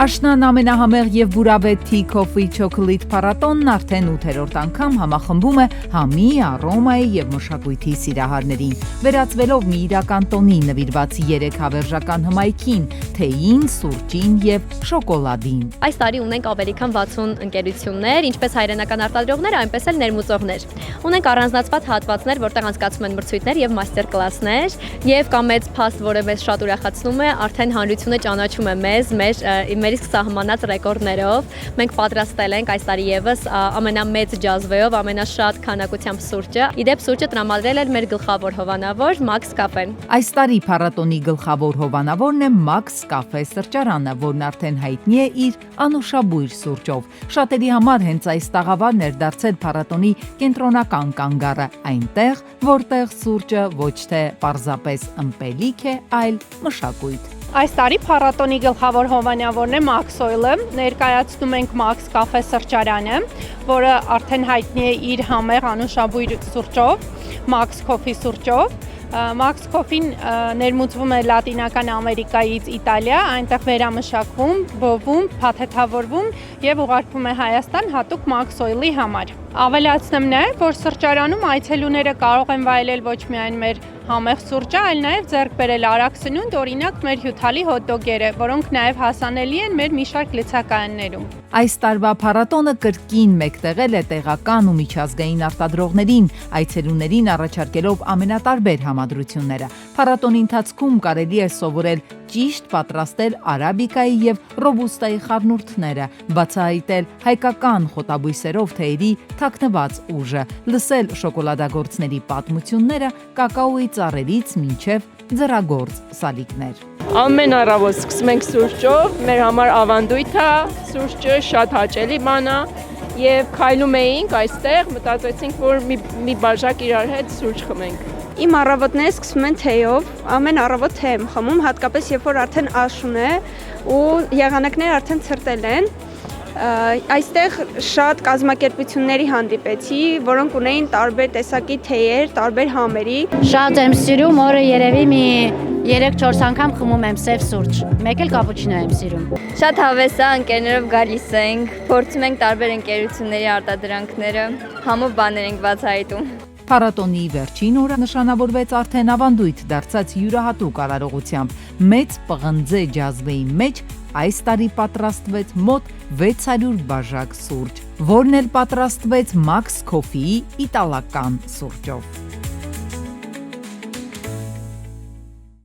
Աշնան ամենահամեղ եւ բուրավետ Tea Coffee Chocolate փառատոնն արդեն 8-րդ անգամ համախմբում է համի, արոմայի եւ մշակույթի սիրահարներին, վերածվելով մի իրական տոնի նվիրված 3 հավերժական հմայքին՝ թեյին, սուրճին եւ շոկոլադին։ Այս տարի ունենք ավելի քան 60 ընկերություններ, ինչպես հայրենական արտադրողներ, այնպես էլ ներմուծողներ։ Ունենք առանձնացված հատվածներ, որտեղ անցկացվում են մրցույթներ եւ մաստեր-կլասներ, եւ կա մեծ փաստ, որը մեզ շատ ուրախացնում է, արդեն հանրությունը ճանաչում է մեզ, մեր իսկ սահմանած ռեկորդներով։ Մենք պատրաստել ենք այս տարի եւս ամենամեծ ջազվեով, ամենաշատ քանակությամբ սուրճը։ Իդեպ սուրճը տրամադրել է մեր գլխավոր հովանավոր Max Cafe-ն։ Այս տարի փառատոնի գլխավոր հովանավորն է Max Cafe սրճարանը, որն արդեն հայտնի է իր անուշաբույր սուրճով։ Շատերի համար հենց այս տաղավարն էր դարձել փառատոնի կենտրոնական կանգառը, այնտեղ, որտեղ սուրճը ոչ թե պարզապես ըմպելիք է, այլ մշակույթ։ Այս տարի փառատոնի գլխավոր հովանավորն է Max Oil-ը, ներկայացնում ենք Max Cafe սրճարանը, որը արդեն հայտնի է իր համեղ անուշաբույր սուրճով, Max Coffee սուրճով։ Max Coffee-ն ներմուծվում է Լատինական Ամերիկայից Իտալիա, այնտեղ վերամշակվում, բովում, փաթեթավորվում եւ ուղարկվում է Հայաստան հատուկ Max Oil-ի համար։ Ավելացնեմ նաեւ, որ սրճարանում այցելուները կարող են վայելել ոչ միայն մեր համեղ սուրճը, այլ նաև ձեռք բերել արագ սնունդ, օրինակ մեր հյութալի հոթ-դոգերը, որոնք նաև հասանելի են մեր մի շարք լցակայաններում։ Այս տարվա փառատոնը կրկին մեկտեղել է տեղական ու միջազգային արտադրողներին, այցելուներին առաջարկելով ամենատարբեր համադրությունները։ Փառատոնի ընթացքում կարելի է սովորել ճիշտ պատրաստել արաբիկայի եւ ռոբուստայի խառնուրդները, բացահայտել հայկական խոտաբույսերով թեյերի թաքնված ուժը, լսել շոկոլադագործների պատմությունները կակաոյի ծառերից մինչև ձեռագործ սալիկներ։ Ամեն առավոտ սկսում ենք սուրճով, մեր համար ավանդույթ է, սուրճը շատ հաճելի բան է եւ քայլում էինք այստեղ, մտածեցինք, որ մի բաժակ իրար հետ սուրճ խմենք։ Իմ առավոտները սկսում են թեյով, ամեն առավոտ թեյ եմ խմում, հատկապես երբ որ արդեն աշուն է ու եղանակները արդեն ցրտել են։ Այստեղ շատ կազմակերպությունների հանդիպեցի, որոնք ունեին տարբեր տեսակի թեյեր, տարբեր համերի։ Շատ եմ սիրում, օրը երևի մի 3-4 անգամ խմում եմ սև սուրճ, մեկ էլ կապուչինո եմ սիրում։ Շատ հավես է, ընկերներով գալիս ենք, փորձում ենք տարբեր ընկերությունների արտադրանքները, համով բաներ ենք բացահայտում։ Փառատոնի վերջին օրը նշանավորվեց արդեն ավանդույթ դարձած յուրահատուկ արարողությամբ։ Մեծ պղնձե ջազվեի մեջ այս տարի պատրաստվեց մոտ 600 բաժակ սուրճ, որն էլ պատրաստվեց Max Coffee-ի իտալական սուրճով։